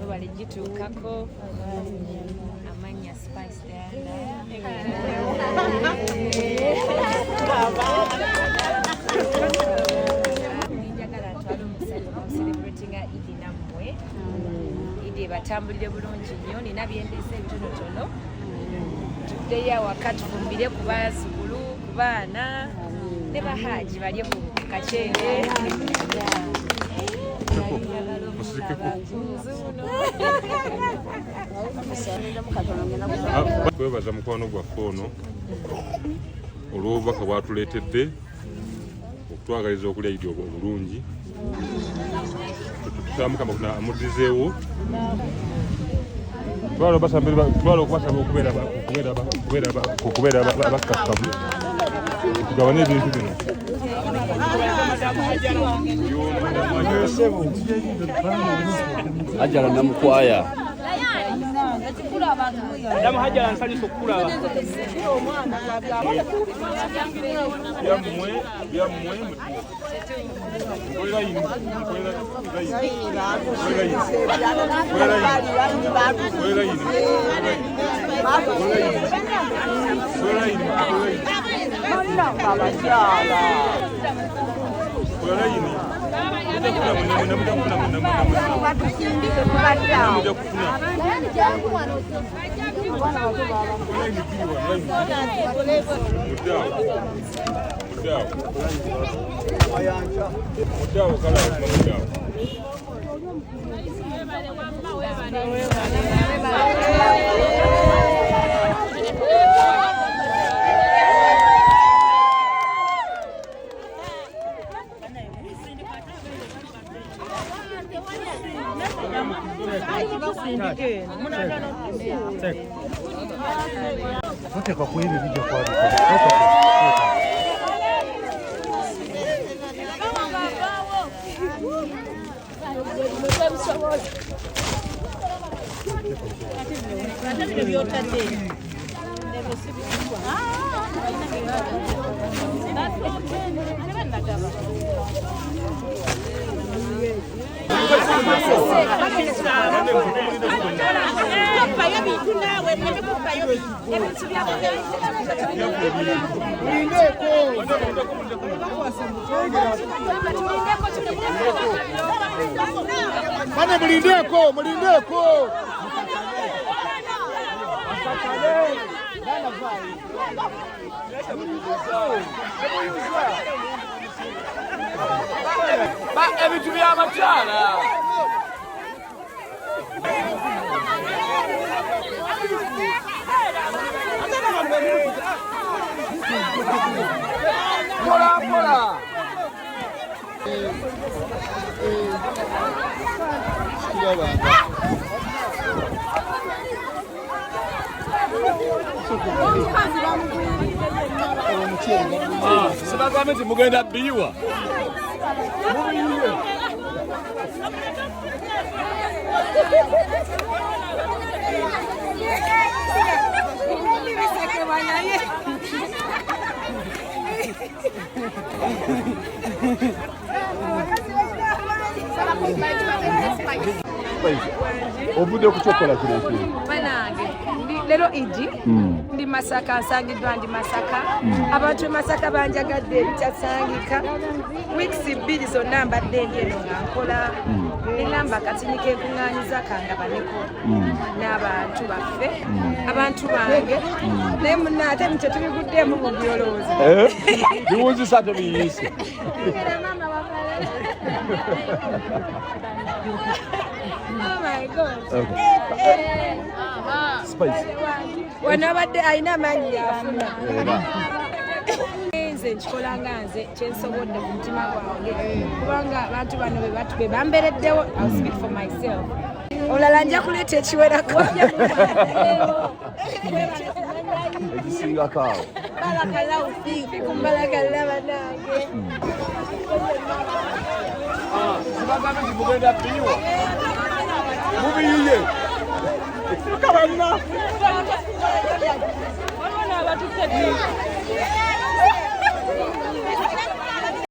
bali gituukako amanya Spice njagala ntwala omusajja celebratinga Idi nammwe Idi batambulire bulungi nnyo nina byendese ebitonotono tuddeyo awaka tufumbire ku bazzukulu ku baana ne bahaji balye ku kaceere twebaza mukwano gwaffe ono olw'obubaka bwatuleetedde okutwagaliza okulya Idi obulungi tusaba Mukama amuddizeewo twala okubasaba okubeera bakkakkamu tugabane ebintu bino Hajara namukwaya Damu Hajara nsaliso kulaba Kwa kweli video kwa Bana mulindeko ba ebintu by'amakyala Pola. Sebagambe nti mugenda bbiyiwa. Obude okuchokola kino banange lero Idi ndi Masaka nsangiddwa ndi Masaka abantu Masaka banjagadde ebitasangika weeks 2 zonna mbadde ndi eno nga nkola engamba kati nikeekuŋŋaanyiza kangabaneko n'abantu baffe abantu bange naye munna ate nitwe tubiguddemu mu byoloozi biwunzisa ate biyise Oh my God. Spice. Wanabadde alina amaanyi yafuna. Nze nkikola nga nze kyensobodde ku mutima gwange kubanga abantu bano be bambereddewo. I'll speak for myself. Olala nja kuleeta ekiwerako. Ekisingako awo. Balakallahu fiiku kumbalakalla banange. Sebagambe nti mugenda bbiyiwa. Mubiyiye. Kabana. Waliwo n'abatutte